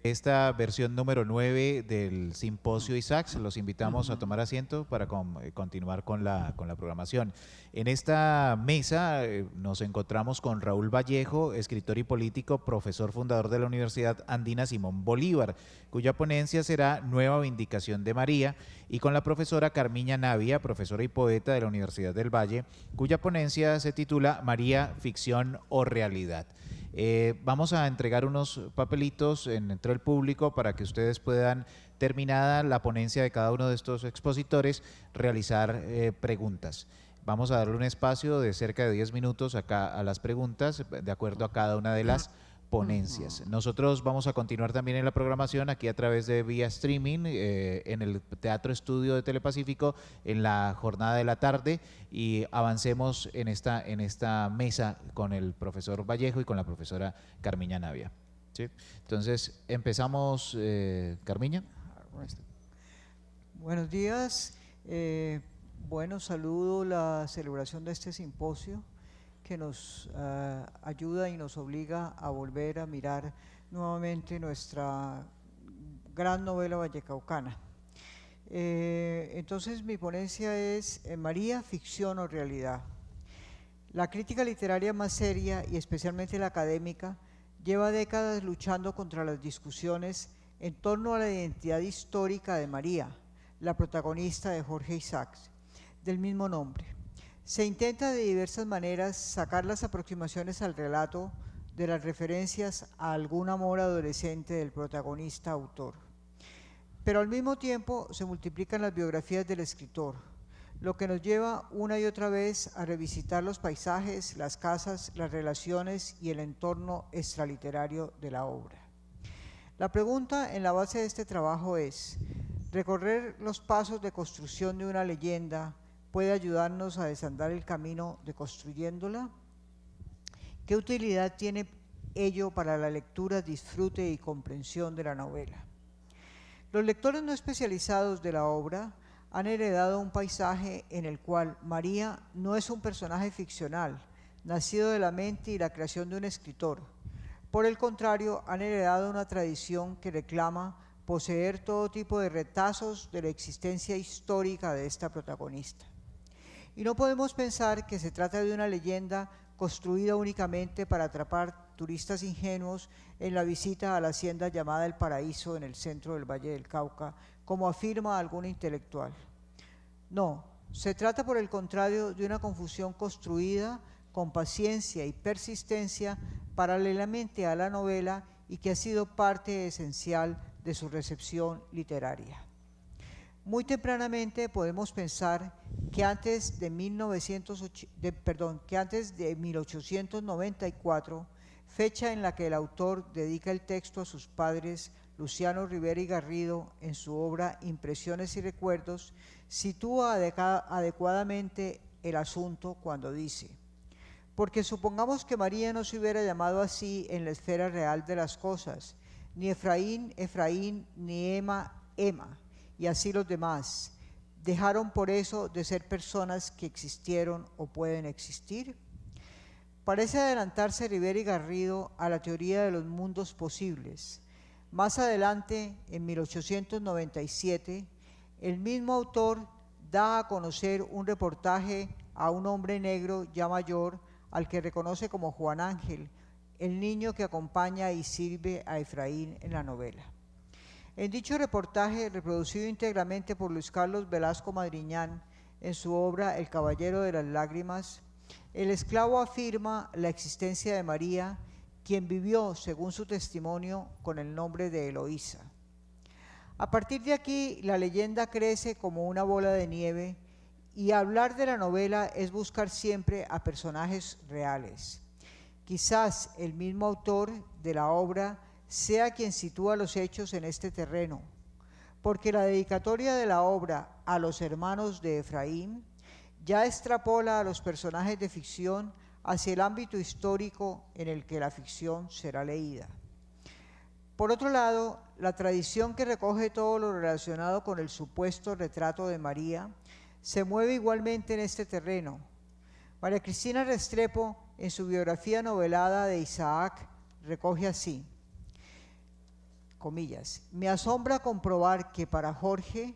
Esta versión número 9 del Simposio ISACS. Los invitamos a tomar asiento para continuar con la programación. En esta mesa nos encontramos con Raúl Vallejo, escritor y político, profesor fundador de la Universidad Andina Simón Bolívar, cuya ponencia será Nueva Vindicación de María, y con la profesora Carmiña Navia, profesora y poeta de la Universidad del Valle, cuya ponencia se titula María, ficción o realidad. Vamos a entregar unos papelitos entre el público para que ustedes puedan, terminada la ponencia de cada uno de estos expositores, realizar preguntas. Vamos a darle un espacio de cerca de 10 minutos a las preguntas, de acuerdo a cada una de las ponencias. Nosotros vamos a continuar también en la programación aquí a través de vía streaming en el Teatro Estudio de Telepacífico en la jornada de la tarde, y avancemos en esta mesa con el profesor Vallejo y con la profesora Carmiña Navia. ¿Sí? Entonces empezamos, Carmiña. Buenos días. Bueno, saludo la celebración de este simposio que nos ayuda y nos obliga a volver a mirar nuevamente nuestra gran novela vallecaucana. Entonces mi ponencia es María, ficción o realidad. La crítica literaria más seria y especialmente la académica lleva décadas luchando contra las discusiones en torno a la identidad histórica de María, la protagonista de Jorge Isaacs, del mismo nombre. Se intenta de diversas maneras sacar las aproximaciones al relato de las referencias a algún amor adolescente del protagonista autor. Pero al mismo tiempo se multiplican las biografías del escritor, lo que nos lleva una y otra vez a revisitar los paisajes, las casas, las relaciones y el entorno extraliterario de la obra. La pregunta en la base de este trabajo es: ¿recorrer los pasos de construcción de una leyenda puede ayudarnos a desandar el camino de construyéndola? ¿Qué utilidad tiene ello para la lectura, disfrute y comprensión de la novela? Los lectores no especializados de la obra han heredado un paisaje en el cual María no es un personaje ficcional, nacido de la mente y la creación de un escritor. Por el contrario, han heredado una tradición que reclama poseer todo tipo de retazos de la existencia histórica de esta protagonista. Y no podemos pensar que se trata de una leyenda construida únicamente para atrapar turistas ingenuos en la visita a la hacienda llamada El Paraíso en el centro del Valle del Cauca, como afirma algún intelectual. No, se trata por el contrario de una confusión construida con paciencia y persistencia paralelamente a la novela y que ha sido parte esencial de su recepción literaria. Muy tempranamente podemos pensar que antes de 1894, fecha en la que el autor dedica el texto a sus padres Luciano Rivera y Garrido en su obra Impresiones y Recuerdos, sitúa adecuadamente el asunto cuando dice: porque supongamos que María no se hubiera llamado así en la esfera real de las cosas, ni Efraín, Efraín, ni Ema, Ema, y así los demás, ¿dejaron por eso de ser personas que existieron o pueden existir? Parece adelantarse Rivera y Garrido a la teoría de los mundos posibles. Más adelante, en 1897, el mismo autor da a conocer un reportaje a un hombre negro ya mayor, al que reconoce como Juan Ángel, el niño que acompaña y sirve a Efraín en la novela. En dicho reportaje, reproducido íntegramente por Luis Carlos Velasco Madriñán en su obra El Caballero de las Lágrimas, el esclavo afirma la existencia de María, quien vivió, según su testimonio, con el nombre de Eloísa. A partir de aquí, la leyenda crece como una bola de nieve, y hablar de la novela es buscar siempre a personajes reales. Quizás el mismo autor de la obra sea quien sitúa los hechos en este terreno, porque la dedicatoria de la obra a los hermanos de Efraín ya extrapola a los personajes de ficción hacia el ámbito histórico en el que la ficción será leída. Por otro lado, la tradición que recoge todo lo relacionado con el supuesto retrato de María se mueve igualmente en este terreno. María Cristina Restrepo, en su biografía novelada de Isaac, recoge así: comillas, me asombra comprobar que para Jorge,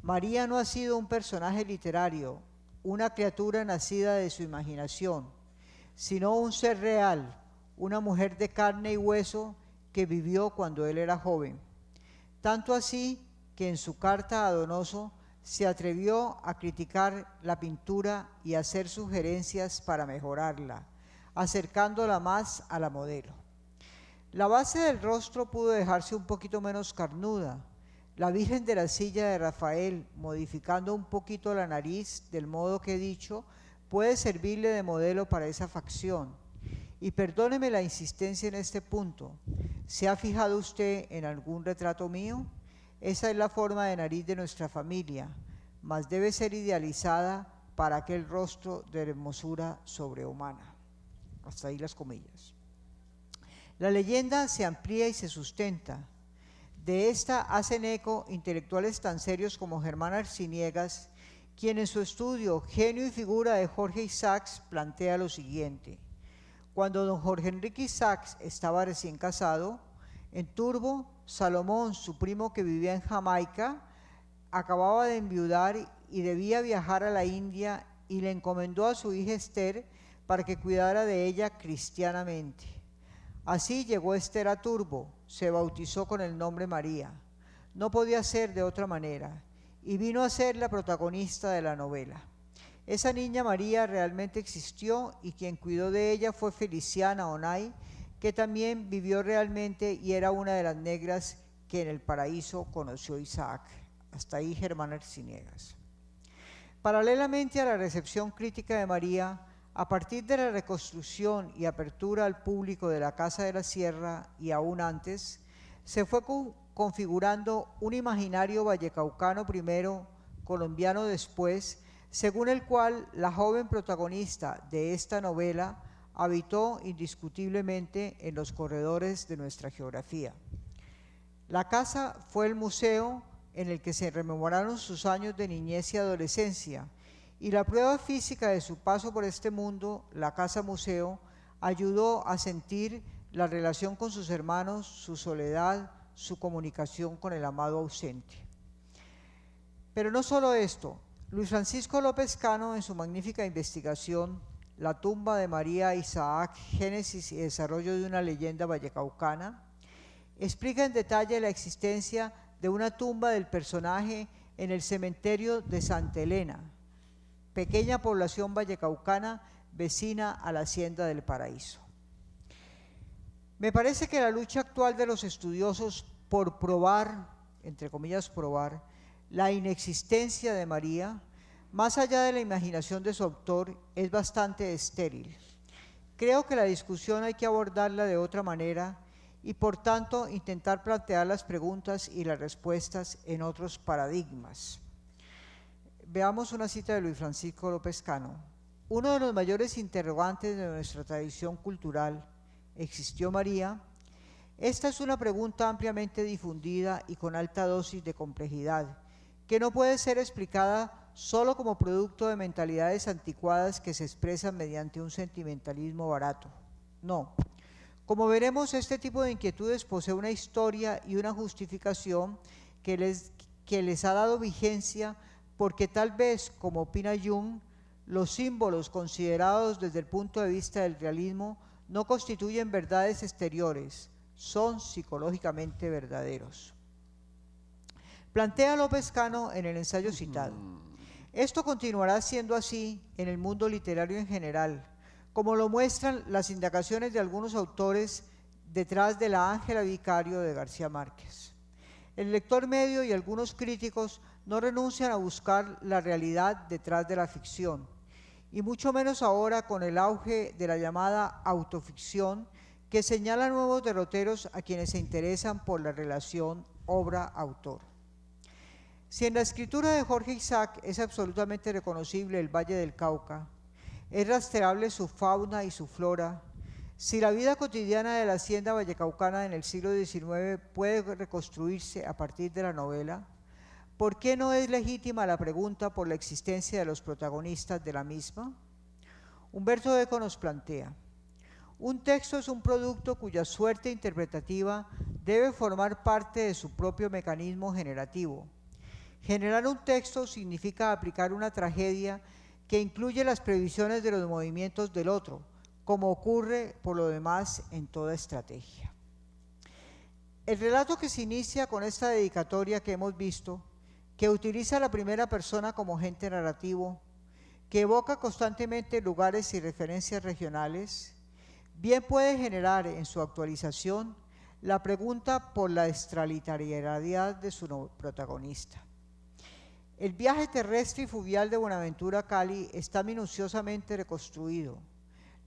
María no ha sido un personaje literario, una criatura nacida de su imaginación, sino un ser real, una mujer de carne y hueso que vivió cuando él era joven. Tanto así que en su carta a Donoso se atrevió a criticar la pintura y a hacer sugerencias para mejorarla, acercándola más a la modelo. La base del rostro pudo dejarse un poquito menos carnuda. La Virgen de la Silla de Rafael, modificando un poquito la nariz del modo que he dicho, puede servirle de modelo para esa facción. Y perdóneme la insistencia en este punto. ¿Se ha fijado usted en algún retrato mío? Esa es la forma de nariz de nuestra familia, mas debe ser idealizada para aquel rostro de hermosura sobrehumana. Hasta ahí las comillas. La leyenda se amplía y se sustenta. De esta hacen eco intelectuales tan serios como Germán Arciniegas, quien en su estudio Genio y figura de Jorge Isaacs plantea lo siguiente. Cuando don Jorge Enrique Isaacs estaba recién casado, en Turbo, Salomón, su primo que vivía en Jamaica, acababa de enviudar y debía viajar a la India y le encomendó a su hija Esther para que cuidara de ella cristianamente. Así llegó Esther a Turbo, se bautizó con el nombre María. No podía ser de otra manera y vino a ser la protagonista de la novela. Esa niña María realmente existió y quien cuidó de ella fue Feliciana Onay, que también vivió realmente y era una de las negras que en el paraíso conoció Isaac. Hasta ahí Germán Arciniegas. Paralelamente a la recepción crítica de María, a partir de la reconstrucción y apertura al público de la Casa de la Sierra y aún antes, se fue configurando un imaginario vallecaucano primero, colombiano después, según el cual la joven protagonista de esta novela habitó indiscutiblemente en los corredores de nuestra geografía. La casa fue el museo en el que se rememoraron sus años de niñez y adolescencia, y la prueba física de su paso por este mundo, la casa museo, ayudó a sentir la relación con sus hermanos, su soledad, su comunicación con el amado ausente. Pero no solo esto, Luis Francisco López Cano, en su magnífica investigación La tumba de María Isaac, génesis y desarrollo de una leyenda vallecaucana, explica en detalle la existencia de una tumba del personaje en el cementerio de Santa Elena, pequeña población vallecaucana vecina a la Hacienda del Paraíso. Me parece que la lucha actual de los estudiosos por probar, entre comillas probar, la inexistencia de María, más allá de la imaginación de su autor, es bastante estéril. Creo que la discusión hay que abordarla de otra manera y por tanto intentar plantear las preguntas y las respuestas en otros paradigmas. Veamos una cita de Luis Francisco López Cano. Uno de los mayores interrogantes de nuestra tradición cultural, ¿existió María? Esta es una pregunta ampliamente difundida y con alta dosis de complejidad, que no puede ser explicada solo como producto de mentalidades anticuadas que se expresan mediante un sentimentalismo barato. No. Como veremos, este tipo de inquietudes posee una historia y una justificación que les ha dado vigencia porque tal vez, como opina Jung, los símbolos considerados desde el punto de vista del realismo no constituyen verdades exteriores, son psicológicamente verdaderos. Plantea López Cano en el ensayo citado. Esto continuará siendo así en el mundo literario en general, como lo muestran las indagaciones de algunos autores detrás de La Ángela Vicario de García Márquez. El lector medio y algunos críticos no renuncian a buscar la realidad detrás de la ficción, y mucho menos ahora con el auge de la llamada autoficción que señala nuevos derroteros a quienes se interesan por la relación obra-autor. Si en la escritura de Jorge Isaac es absolutamente reconocible el Valle del Cauca, es rastreable su fauna y su flora, si la vida cotidiana de la hacienda vallecaucana en el siglo XIX puede reconstruirse a partir de la novela, ¿por qué no es legítima la pregunta por la existencia de los protagonistas de la misma? Humberto Eco nos plantea, un texto es un producto cuya suerte interpretativa debe formar parte de su propio mecanismo generativo. Generar un texto significa aplicar una tragedia que incluye las previsiones de los movimientos del otro, como ocurre por lo demás en toda estrategia. El relato que se inicia con esta dedicatoria que hemos visto, que utiliza la primera persona como agente narrativo, que evoca constantemente lugares y referencias regionales, bien puede generar en su actualización la pregunta por la extraliterariedad de su protagonista. El viaje terrestre y fluvial de Buenaventura a Cali está minuciosamente reconstruido.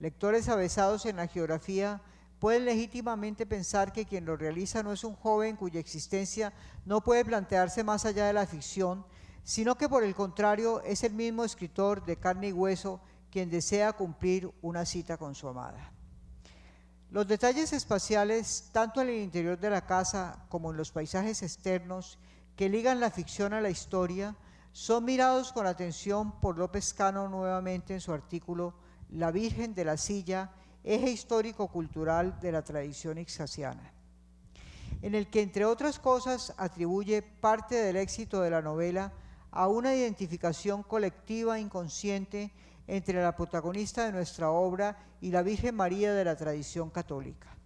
Lectores avesados en la geografía pueden legítimamente pensar que quien lo realiza no es un joven cuya existencia no puede plantearse más allá de la ficción, sino que por el contrario es el mismo escritor de carne y hueso quien desea cumplir una cita con su amada. Los detalles espaciales, tanto en el interior de la casa como en los paisajes externos que ligan la ficción a la historia, son mirados con atención por López Cano nuevamente en su artículo La Virgen de la Silla, eje histórico-cultural de la tradición ixasiana, en el que, entre otras cosas, atribuye parte del éxito de la novela a una identificación colectiva inconsciente entre la protagonista de nuestra obra y la Virgen María de la tradición católica.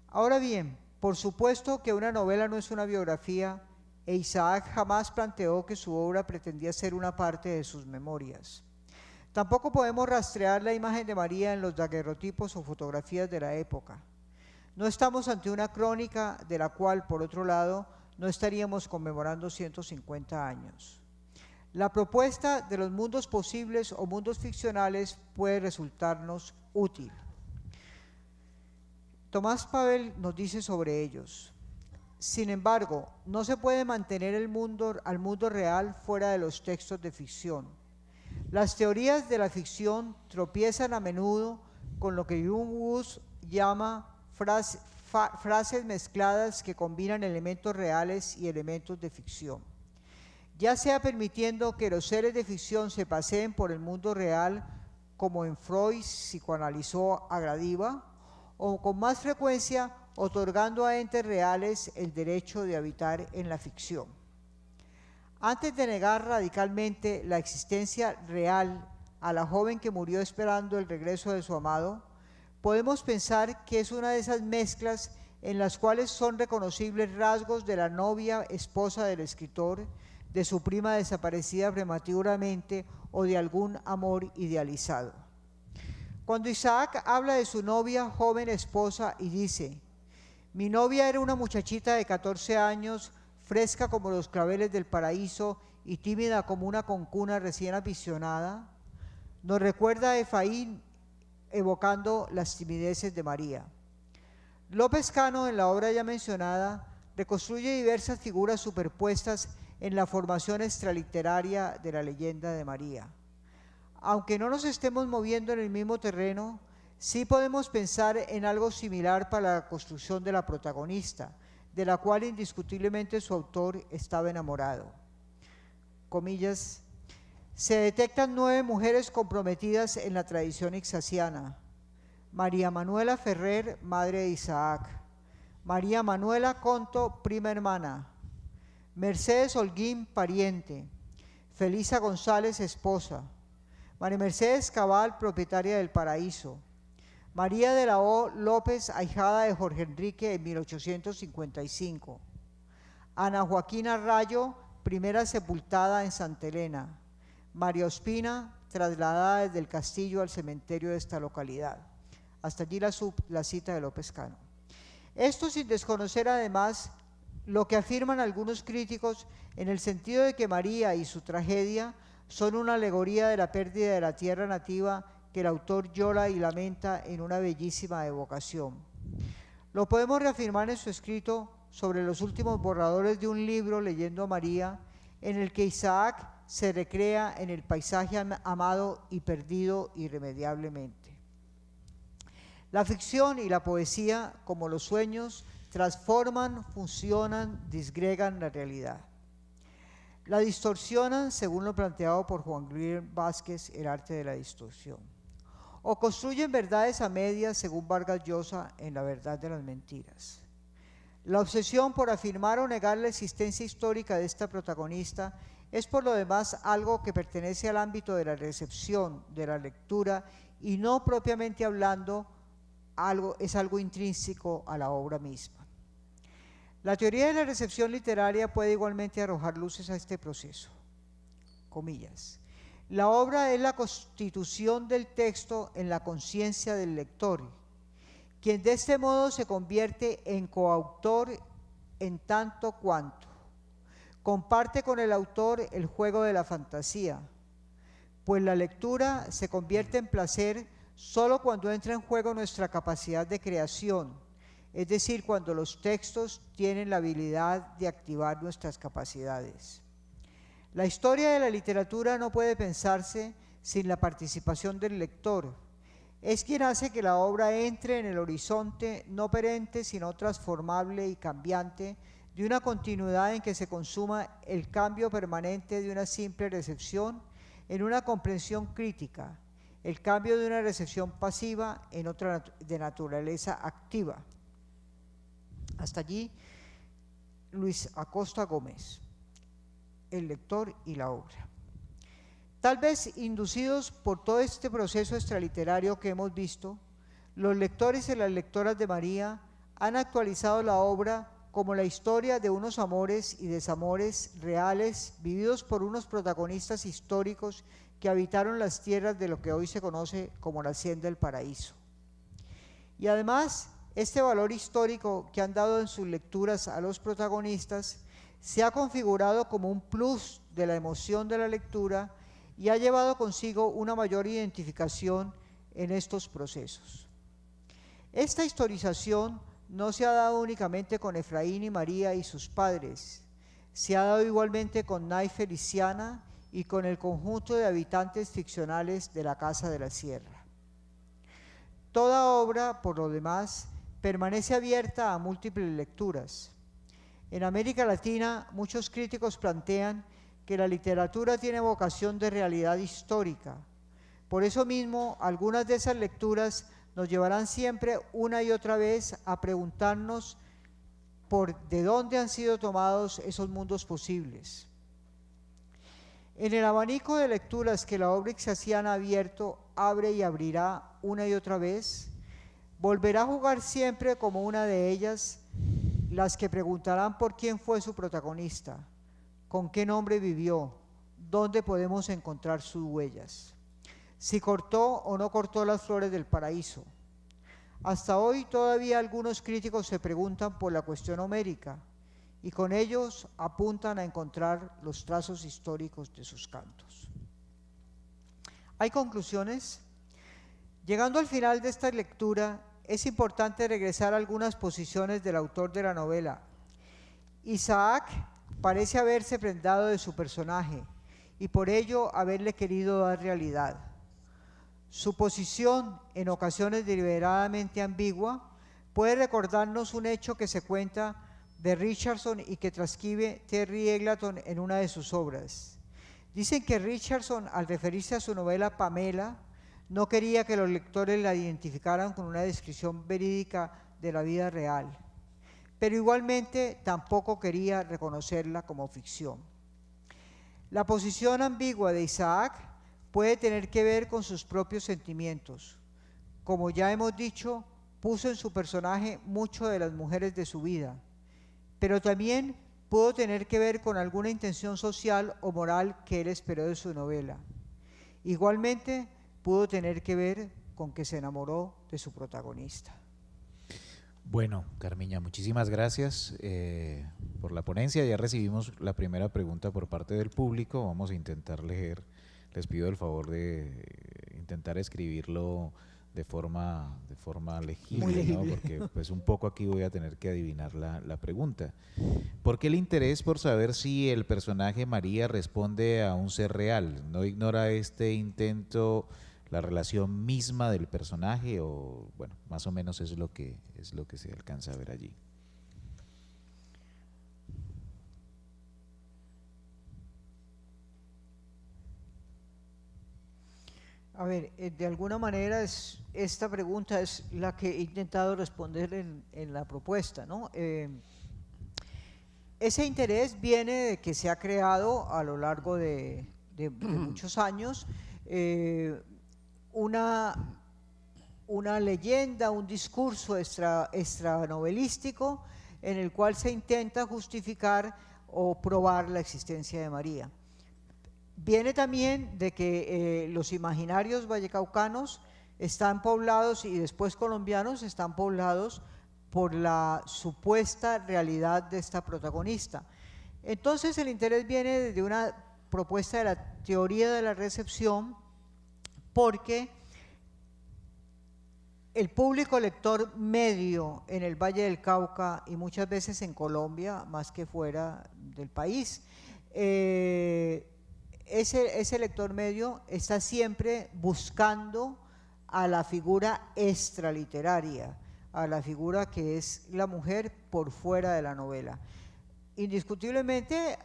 Ahora bien, por supuesto que una novela no es una biografía, e Isaac jamás planteó que su obra pretendía ser una parte de sus memorias. Tampoco podemos rastrear la imagen de María en los daguerrotipos o fotografías de la época. No estamos ante una crónica de la cual, por otro lado, no estaríamos conmemorando 150 años. La propuesta de los mundos posibles o mundos ficcionales puede resultarnos útil. Tomás Pavel nos dice sobre ellos: sin embargo, no se puede mantener al mundo real fuera de los textos de ficción. Las teorías de la ficción tropiezan a menudo con lo que Jung Woo llama frases mezcladas que combinan elementos reales y elementos de ficción, ya sea permitiendo que los seres de ficción se paseen por el mundo real, como en Freud psicoanalizó a Gradiva, o con más frecuencia otorgando a entes reales el derecho de habitar en la ficción. Antes de negar radicalmente la existencia real a la joven que murió esperando el regreso de su amado, podemos pensar que es una de esas mezclas en las cuales son reconocibles rasgos de la novia esposa del escritor, de su prima desaparecida prematuramente o de algún amor idealizado. Cuando Isaac habla de su novia joven esposa y dice: mi novia era una muchachita de 14 años, fresca como los claveles del paraíso y tímida como una concuna recién aprisionada, nos recuerda a Efraín evocando las timideces de María. López Cano, en la obra ya mencionada, reconstruye diversas figuras superpuestas en la formación extraliteraria de la leyenda de María. Aunque no nos estemos moviendo en el mismo terreno, sí podemos pensar en algo similar para la construcción de la protagonista, de la cual indiscutiblemente su autor estaba enamorado. Comillas: se detectan 9 mujeres comprometidas en la tradición ixasiana. María Manuela Ferrer, madre de Isaac. María Manuela Conto, prima hermana. Mercedes Holguín, pariente. Felisa González, esposa. María Mercedes Cabal, propietaria del Paraíso. María de la O. López, ahijada de Jorge Enrique en 1855. Ana Joaquina Rayo, primera sepultada en Santa Elena. María Ospina, trasladada desde el castillo al cementerio de esta localidad. Hasta allí la cita de López Cano. Esto sin desconocer además lo que afirman algunos críticos en el sentido de que María y su tragedia son una alegoría de la pérdida de la tierra nativa que el autor llora y lamenta en una bellísima evocación. Lo podemos reafirmar en su escrito sobre los últimos borradores de un libro, Leyendo a María, en el que Isaac se recrea en el paisaje amado y perdido irremediablemente. La ficción y la poesía, como los sueños, transforman, fusionan, disgregan la realidad. La distorsionan, según lo planteado por Juan Luis Vázquez, el arte de la distorsión. O construyen verdades a medias, según Vargas Llosa, en La verdad de las mentiras. La obsesión por afirmar o negar la existencia histórica de esta protagonista es por lo demás algo que pertenece al ámbito de la recepción, de la lectura, y no propiamente hablando es algo intrínseco a la obra misma. La teoría de la recepción literaria puede igualmente arrojar luces a este proceso. Comillas. La obra es la constitución del texto en la conciencia del lector, quien de este modo se convierte en coautor en tanto cuanto comparte con el autor el juego de la fantasía, pues la lectura se convierte en placer solo cuando entra en juego nuestra capacidad de creación, es decir, cuando los textos tienen la habilidad de activar nuestras capacidades. La historia de la literatura no puede pensarse sin la participación del lector. Es quien hace que la obra entre en el horizonte no perenne, sino transformable y cambiante, de una continuidad en que se consuma el cambio permanente de una simple recepción en una comprensión crítica, el cambio de una recepción pasiva en otra de naturaleza activa. Hasta allí, Luis Acosta Gómez, El lector y la obra. Tal vez inducidos por todo este proceso extraliterario que hemos visto, los lectores y las lectoras de María han actualizado la obra como la historia de unos amores y desamores reales vividos por unos protagonistas históricos que habitaron las tierras de lo que hoy se conoce como la Hacienda del Paraíso. Y además, este valor histórico que han dado en sus lecturas a los protagonistas se ha configurado como un plus de la emoción de la lectura y ha llevado consigo una mayor identificación en estos procesos. Esta historización no se ha dado únicamente con Efraín y María y sus padres, se ha dado igualmente con Nay Feliciana y con el conjunto de habitantes ficcionales de la Casa de la Sierra. Toda obra, por lo demás, permanece abierta a múltiples lecturas. En América Latina, muchos críticos plantean que la literatura tiene vocación de realidad histórica. Por eso mismo, algunas de esas lecturas nos llevarán siempre una y otra vez a preguntarnos por de dónde han sido tomados esos mundos posibles. En el abanico de lecturas que la obra ixasiana ha abierto, abre y abrirá una y otra vez, volverá a jugar siempre como una de ellas las que preguntarán por quién fue su protagonista, con qué nombre vivió, dónde podemos encontrar sus huellas, si cortó o no cortó las flores del paraíso. Hasta hoy todavía algunos críticos se preguntan por la cuestión homérica y con ellos apuntan a encontrar los trazos históricos de sus cantos. ¿Hay conclusiones? Llegando al final de esta lectura, es importante regresar a algunas posiciones del autor de la novela. Isaac parece haberse prendado de su personaje y por ello haberle querido dar realidad. Su posición, en ocasiones deliberadamente ambigua, puede recordarnos un hecho que se cuenta de Richardson y que transcribe Terry Eggleton en una de sus obras. Dicen que Richardson, al referirse a su novela Pamela, no quería que los lectores la identificaran con una descripción verídica de la vida real, pero igualmente tampoco quería reconocerla como ficción. La posición ambigua de Isaac puede tener que ver con sus propios sentimientos. Como ya hemos dicho, puso en su personaje mucho de las mujeres de su vida, pero también pudo tener que ver con alguna intención social o moral que él esperó de su novela. Igualmente, pudo tener que ver con que se enamoró de su protagonista. Bueno, Carmiña, muchísimas gracias por la ponencia. Ya recibimos la primera pregunta por parte del público. Vamos a intentar leer. Les pido el favor de intentar escribirlo de forma legible, ¿no? Porque pues un poco aquí voy a tener que adivinar la pregunta. ¿Por qué el interés por saber si el personaje María responde a un ser real? ¿No ignora este intento la relación misma del personaje? O bueno, más o menos es lo que se alcanza a ver allí. A ver, de alguna manera esta pregunta es la que he intentado responder en la propuesta, ¿no? Ese interés viene de que se ha creado a lo largo de muchos años una leyenda, un discurso extranovelístico en el cual se intenta justificar o probar la existencia de María. Viene también de que los imaginarios vallecaucanos están poblados y después colombianos están poblados por la supuesta realidad de esta protagonista. Entonces el interés viene de una propuesta de la teoría de la recepción, porque el público lector medio en el Valle del Cauca y muchas veces en Colombia, más que fuera del país, ese lector medio está siempre buscando a la figura extraliteraria, a la figura que es la mujer por fuera de la novela. Indiscutiblemente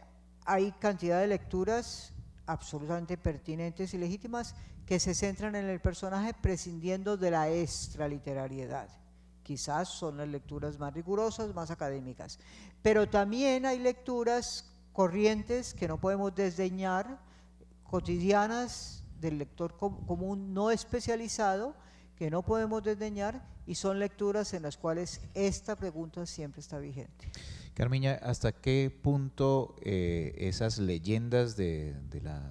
hay cantidad de lecturas absolutamente pertinentes y legítimas que se centran en el personaje prescindiendo de la extraliterariedad. Quizás son las lecturas más rigurosas, más académicas, pero también hay lecturas corrientes que no podemos desdeñar, cotidianas del lector común no especializado, que no podemos desdeñar, y son lecturas en las cuales esta pregunta siempre está vigente. Carmiña, ¿hasta qué punto esas leyendas de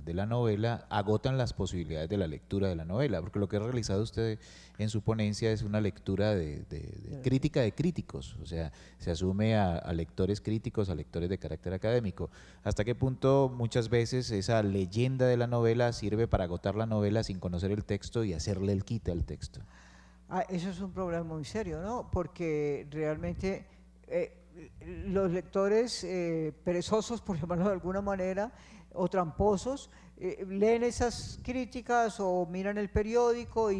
la novela agotan las posibilidades de la lectura de la novela? Porque lo que ha realizado usted en su ponencia es una lectura de crítica de críticos, o sea, se asume a lectores críticos, a lectores de carácter académico. ¿Hasta qué punto muchas veces esa leyenda de la novela sirve para agotar la novela sin conocer el texto y hacerle el quite al texto? Eso es un problema muy serio, ¿no? Porque realmente los lectores perezosos, por llamarlo de alguna manera, o tramposos, leen esas críticas o miran el periódico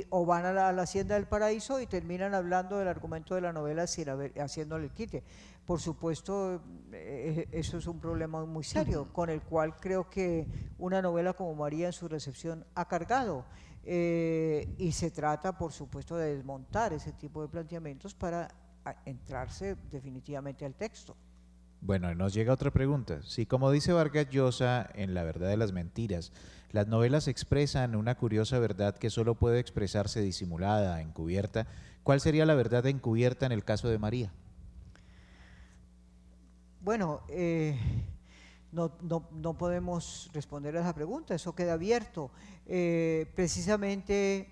o van a la Hacienda del Paraíso y terminan hablando del argumento de la novela sin haciéndole el quite. Por supuesto, eso es un problema muy serio, con el cual creo que una novela como María en su recepción ha cargado. Y se trata, por supuesto, de desmontar ese tipo de planteamientos para entrarse definitivamente al texto. Bueno, nos llega otra pregunta. Si, como dice Vargas Llosa en La verdad de las mentiras, las novelas expresan una curiosa verdad que solo puede expresarse disimulada, encubierta, ¿cuál sería la verdad encubierta en el caso de María? Bueno, no podemos responder a esa pregunta, eso queda abierto. Precisamente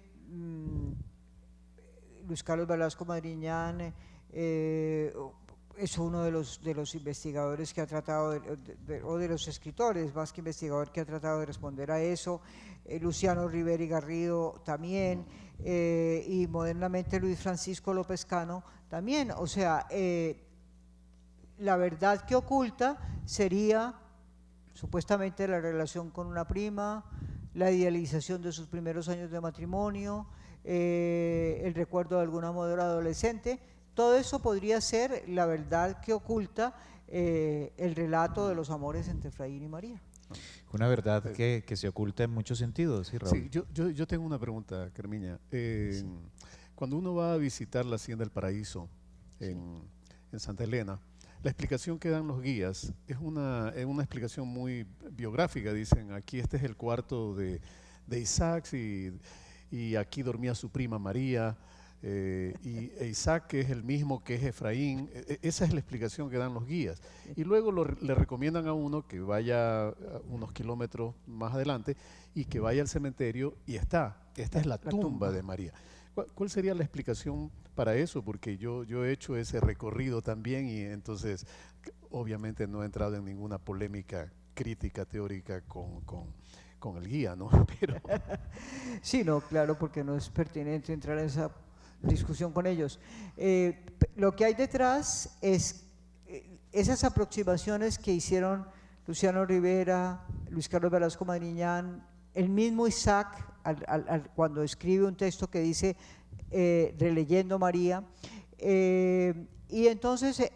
Luis Carlos Velasco Madriñán es uno de los investigadores que ha tratado, o de los escritores, más que investigador, que ha tratado de responder a eso. Luciano Rivera y Garrido también, y modernamente Luis Francisco López Cano también. O sea, la verdad que oculta sería supuestamente la relación con una prima, la idealización de sus primeros años de matrimonio, el recuerdo de algún amor adolescente. Todo eso podría ser la verdad que oculta el relato de los amores entre Efraín y María. Una verdad que se oculta en muchos sentidos, ¿sí, Raúl? Sí, yo tengo una pregunta, Carmiña. Sí. Cuando uno va a visitar la Hacienda del Paraíso en Santa Elena, la explicación que dan los guías es una explicación muy biográfica. Dicen, aquí este es el cuarto de Isaac y aquí dormía su prima María, y Isaac, que es el mismo que es Efraín. Esa es la explicación que dan los guías. Y luego le recomiendan a uno que vaya unos kilómetros más adelante y que vaya al cementerio y esta es la tumba de María. ¿Cuál sería la explicación para eso? Porque yo he hecho ese recorrido también y entonces obviamente no he entrado en ninguna polémica crítica teórica con el guía, ¿no? Pero sí, no, claro, porque no es pertinente entrar en esa discusión con ellos. Lo que hay detrás es esas aproximaciones que hicieron Luciano Rivera, Luis Carlos Velasco Madriñán, el mismo Isaac, cuando escribe un texto que dice releyendo María, Y entonces,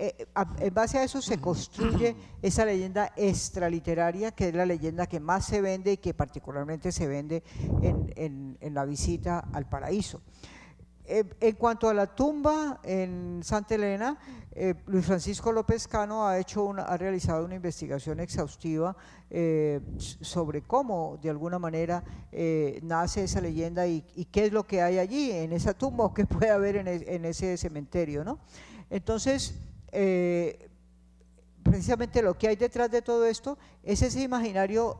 en base a eso se construye esa leyenda extraliteraria, que es la leyenda que más se vende y que particularmente se vende en la visita al paraíso. En cuanto a la tumba en Santa Elena, Luis Francisco López Cano ha realizado una investigación exhaustiva sobre cómo de alguna manera nace esa leyenda y qué es lo que hay allí en esa tumba o qué puede haber en ese cementerio, ¿no? Entonces, precisamente lo que hay detrás de todo esto es ese imaginario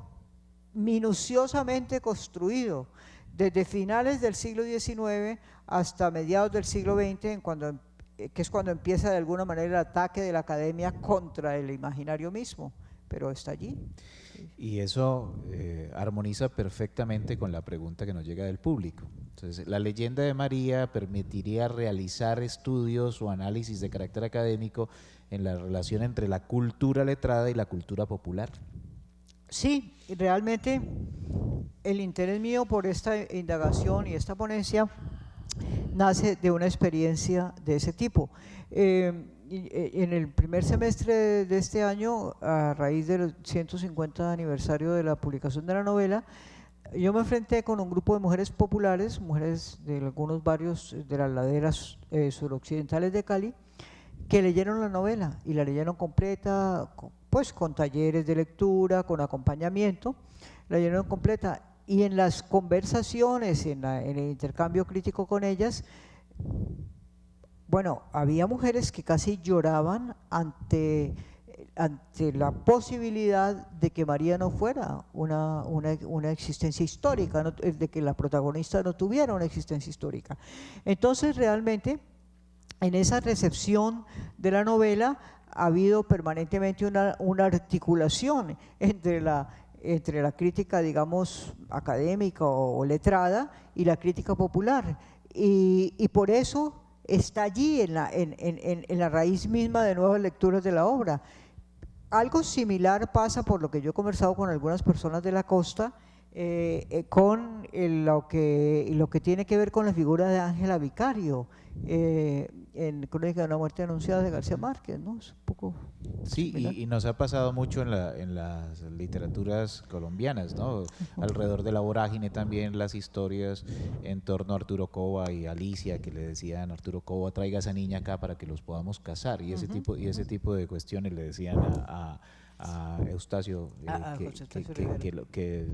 minuciosamente construido desde finales del siglo XIX hasta mediados del siglo XX, que es cuando empieza de alguna manera el ataque de la academia contra el imaginario mismo, pero está allí. Y eso armoniza perfectamente con la pregunta que nos llega del público. Entonces, ¿la leyenda de María permitiría realizar estudios o análisis de carácter académico en la relación entre la cultura letrada y la cultura popular? Sí, realmente el interés mío por esta indagación y esta ponencia nace de una experiencia de ese tipo. En el primer semestre de este año, a raíz del 150 aniversario de la publicación de la novela, yo me enfrenté con un grupo de mujeres populares, mujeres de algunos barrios de las laderas suroccidentales de Cali, que leyeron la novela y la leyeron completa, pues con talleres de lectura, con acompañamiento, la leyeron completa. Y en las conversaciones, en el intercambio crítico con ellas, bueno, había mujeres que casi lloraban ante la posibilidad de que María no fuera una existencia histórica, de que la protagonista no tuviera una existencia histórica. Entonces, realmente, en esa recepción de la novela ha habido permanentemente una articulación entre la crítica, digamos, académica o letrada y la crítica popular. Y por eso está allí en la raíz misma de nuevas lecturas de la obra. Algo similar pasa, por lo que yo he conversado con algunas personas de la costa, con lo que tiene que ver con la figura de Ángela Vicario, en Crónica de una muerte anunciada de García Márquez, ¿no? Es un poco sí, y nos ha pasado mucho en las literaturas colombianas, ¿no? Alrededor de la vorágine también las historias en torno a Arturo Cova y Alicia, que le decían: Arturo Cova, traiga a esa niña acá para que los podamos casar, y ese tipo de cuestiones le decían a Eustacio, que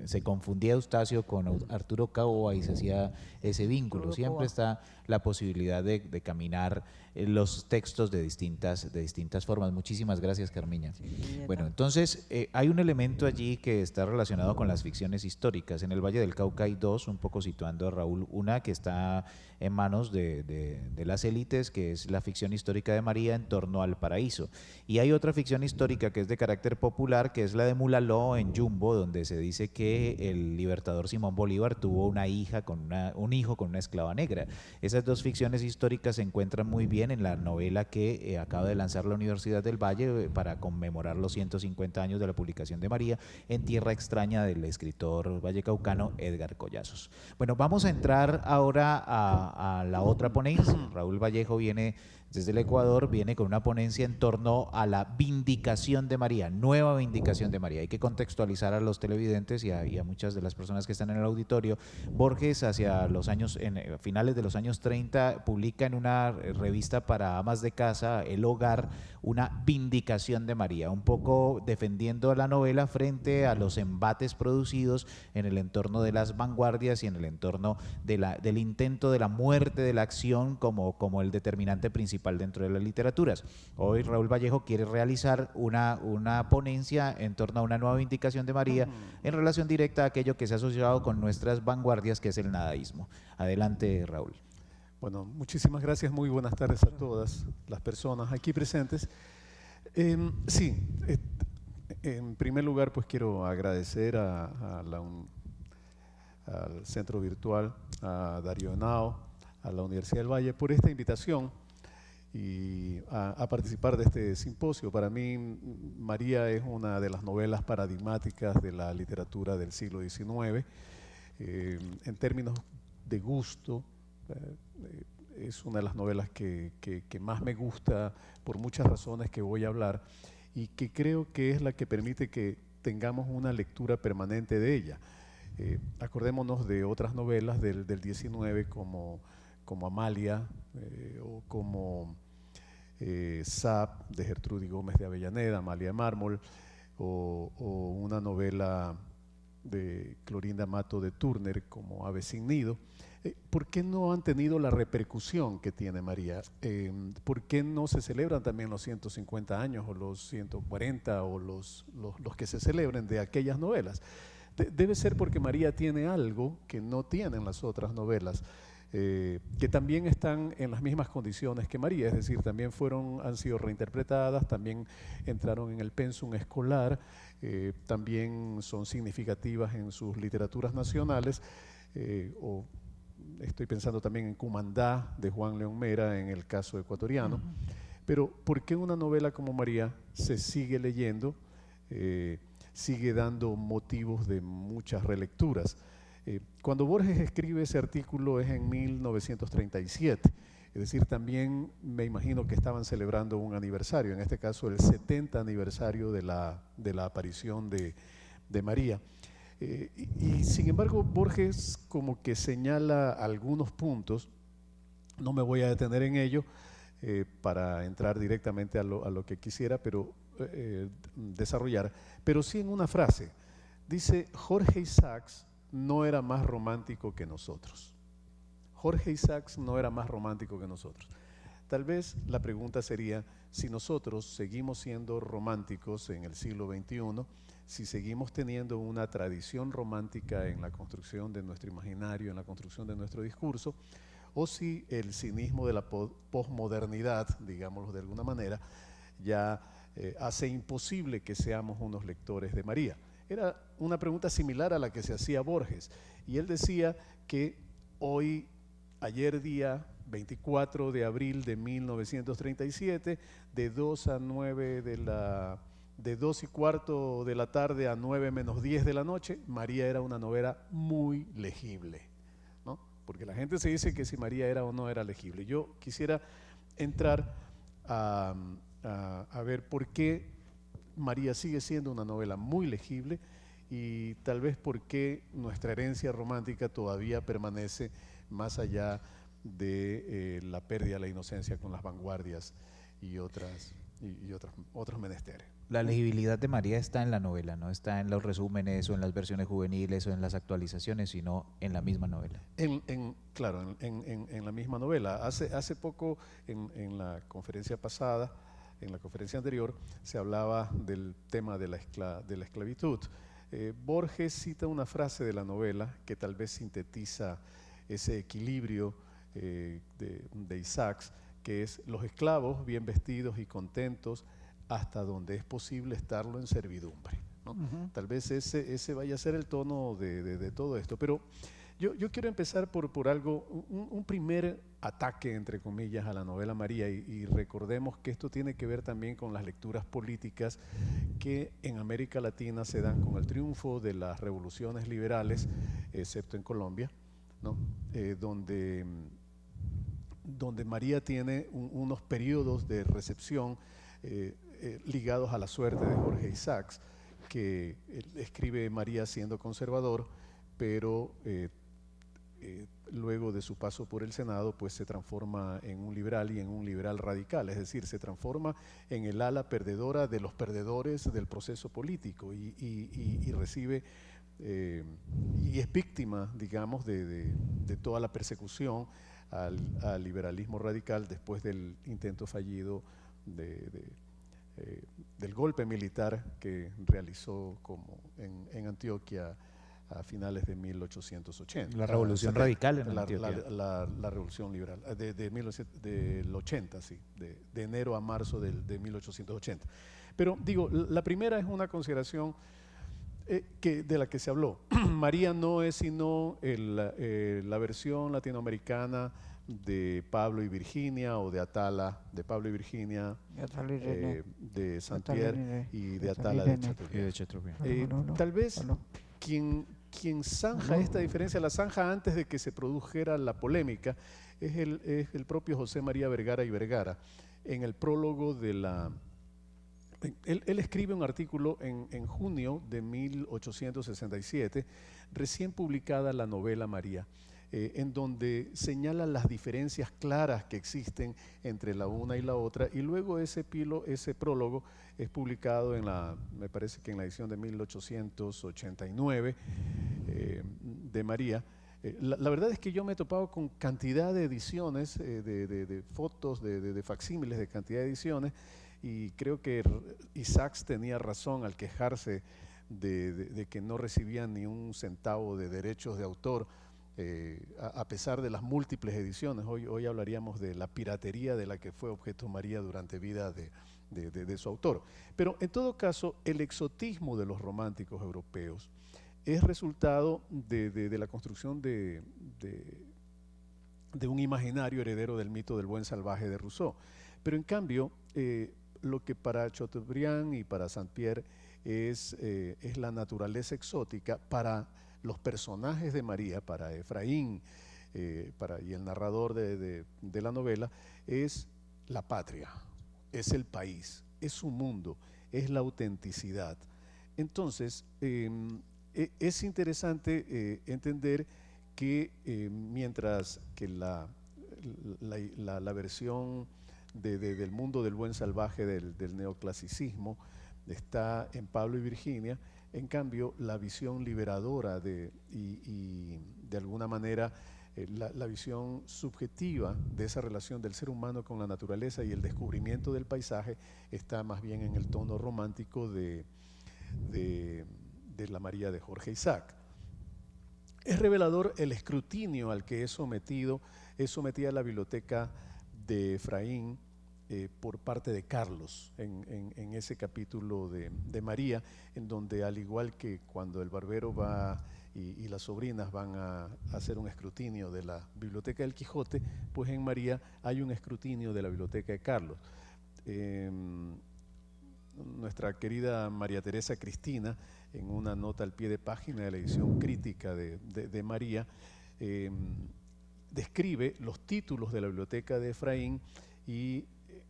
se confundía Eustacio con Arturo Cova y se hacía ese vínculo. Siempre está la posibilidad de caminar los textos de distintas formas. Muchísimas gracias, Carmiña. Bueno, entonces hay un elemento allí que está relacionado con las ficciones históricas. En el Valle del Cauca hay dos, un poco situando a Raúl, una que está en manos de las élites, que es la ficción histórica de María en torno al paraíso. Y hay otra ficción histórica que es de carácter popular, que es la de Mulaló en Jumbo, donde se dice que el libertador Simón Bolívar tuvo un hijo con una esclava negra. Esas dos ficciones históricas se encuentran muy bien en la novela que acaba de lanzar la Universidad del Valle para conmemorar los 150 años de la publicación de María, En tierra extraña, del escritor vallecaucano Edgar Collazos. Bueno, vamos a entrar ahora a la otra ponencia. Raúl Vallejo viene desde el Ecuador, viene con una ponencia en torno a la vindicación de María, nueva vindicación de María. Hay que contextualizar a los televidentes y a muchas de las personas que están en el auditorio. Borges, hacia finales de los años 30, publica en una revista para amas de casa, El Hogar, una vindicación de María, un poco defendiendo la novela frente a los embates producidos en el entorno de las vanguardias y en el entorno del intento de la muerte de la acción como el determinante principal dentro de las literaturas. Hoy Raúl Vallejo quiere realizar una ponencia en torno a una nueva vindicación de María en relación directa a aquello que se ha asociado con nuestras vanguardias, que es el nadaísmo. Adelante, Raúl. Bueno, muchísimas gracias, muy buenas tardes a todas las personas aquí presentes. En primer lugar, pues quiero agradecer al Centro Virtual, a Darío Henao, a la Universidad del Valle por esta invitación y a participar de este simposio. Para mí, María es una de las novelas paradigmáticas de la literatura del siglo XIX. En términos de gusto, es una de las novelas que más me gusta por muchas razones que voy a hablar y que creo que es la que permite que tengamos una lectura permanente de ella. Acordémonos de otras novelas del 19 como Amalia o como Sap de Gertrudis Gómez de Avellaneda, Amalia de Mármol, o una novela de Clorinda Mato de Turner como Ave sin nido. ¿Por qué no han tenido la repercusión que tiene María? ¿Por qué no se celebran también los 150 años o los 140 o los que se celebren de aquellas novelas? Debe ser porque María tiene algo que no tienen las otras novelas, que también están en las mismas condiciones que María, es decir, también han sido reinterpretadas, también entraron en el pensum escolar, también son significativas en sus literaturas nacionales, o estoy pensando también en Cumandá de Juan León Mera en el caso ecuatoriano. Pero ¿por qué una novela como María se sigue leyendo, sigue dando motivos de muchas relecturas? Cuando Borges escribe ese artículo es en 1937, es decir, también me imagino que estaban celebrando un aniversario, en este caso el 70 aniversario de la aparición de María. Y sin embargo Borges como que señala algunos puntos, no me voy a detener en ello para entrar directamente a lo que quisiera desarrollar, pero sí en una frase. Dice: Jorge Isaacs no era más romántico que nosotros. Jorge Isaacs no era más romántico que nosotros. Tal vez la pregunta sería, si nosotros seguimos siendo románticos en el siglo XXI, si seguimos teniendo una tradición romántica en la construcción de nuestro imaginario, en la construcción de nuestro discurso, o si el cinismo de la posmodernidad, digámoslo de alguna manera, ya hace imposible que seamos unos lectores de María. Era una pregunta similar a la que se hacía Borges, y él decía que ayer día 24 de abril de 1937, de 2 y cuarto de la tarde a 9 menos 10 de la noche, María era una novela muy legible, ¿no? Porque la gente se dice que si María era o no era legible. Yo quisiera entrar a ver por qué María sigue siendo una novela muy legible y tal vez por qué nuestra herencia romántica todavía permanece más allá de la pérdida de la inocencia con las vanguardias y otros menesteres. La legibilidad de María está en la novela, no está en los resúmenes o en las versiones juveniles o en las actualizaciones, sino en la misma novela. Claro, en la misma novela. Hace poco, en la conferencia pasada, en la conferencia anterior, se hablaba del tema de la esclavitud. Borges cita una frase de la novela que tal vez sintetiza ese equilibrio de Isaacs, que es: los esclavos bien vestidos y contentos hasta donde es posible estarlo en servidumbre, ¿no? Tal vez ese vaya a ser el tono de todo esto, pero yo quiero empezar por algo, un primer ataque, entre comillas, a la novela María, y recordemos que esto tiene que ver también con las lecturas políticas que en América Latina se dan con el triunfo de las revoluciones liberales, excepto en Colombia, ¿no? Donde María tiene unos periodos de recepción ligados a la suerte de Jorge Isaacs, que escribe María siendo conservador, pero luego de su paso por el Senado, pues se transforma en un liberal y en un liberal radical, es decir, se transforma en el ala perdedora de los perdedores del proceso político y recibe y es víctima, digamos, de toda la persecución al liberalismo radical después del intento fallido del golpe militar que realizó en Antioquia a finales de 1880. La revolución radical en Antioquia. La revolución liberal, del 80, sí, de enero a marzo de 1880. Pero digo, la primera es una consideración de la que se habló. María no es sino la versión latinoamericana de Pablo y Virginia, o de Atala, de Pablo y Virginia, de Saint-Pierre y de Atala de Chateaubriand. Tal vez quien quien zanja esta diferencia, la zanja antes de que se produjera la polémica, es el propio José María Vergara y Vergara. En el prólogo de la... Él escribe un artículo en junio de 1867, recién publicada la novela María, en donde señala las diferencias claras que existen entre la una y la otra, y luego ese prólogo es publicado me parece que en la edición de 1889 de María. La verdad es que yo me he topado con cantidad de ediciones, de fotos, de facsímiles, de cantidad de ediciones, y creo que Isaacs tenía razón al quejarse de que no recibían ni un centavo de derechos de autor, a pesar de las múltiples ediciones. Hoy hablaríamos de la piratería de la que fue objeto María durante vida de su autor. Pero en todo caso, el exotismo de los románticos europeos es resultado de la construcción de un imaginario heredero del mito del buen salvaje de Rousseau. Pero en cambio, lo que para Chateaubriand y para Saint-Pierre es la naturaleza exótica, para los personajes de María, para Efraín y el narrador de la novela, es la patria, es el país, es su mundo, es la autenticidad. Entonces, es interesante entender que mientras que la versión del mundo del buen salvaje del neoclasicismo está en Pablo y Virginia, en cambio la visión liberadora y de alguna manera la visión subjetiva de esa relación del ser humano con la naturaleza y el descubrimiento del paisaje está más bien en el tono romántico de la María de Jorge Isaac. Es revelador el escrutinio al que es sometida la biblioteca de Efraín por parte de Carlos en ese capítulo de María, en donde, al igual que cuando el barbero va y las sobrinas van a hacer un escrutinio de la biblioteca del Quijote, pues en María hay un escrutinio de la biblioteca de Carlos. Nuestra querida María Teresa Cristina, en una nota al pie de página de la edición crítica de María, describe los títulos de la biblioteca de Efraín y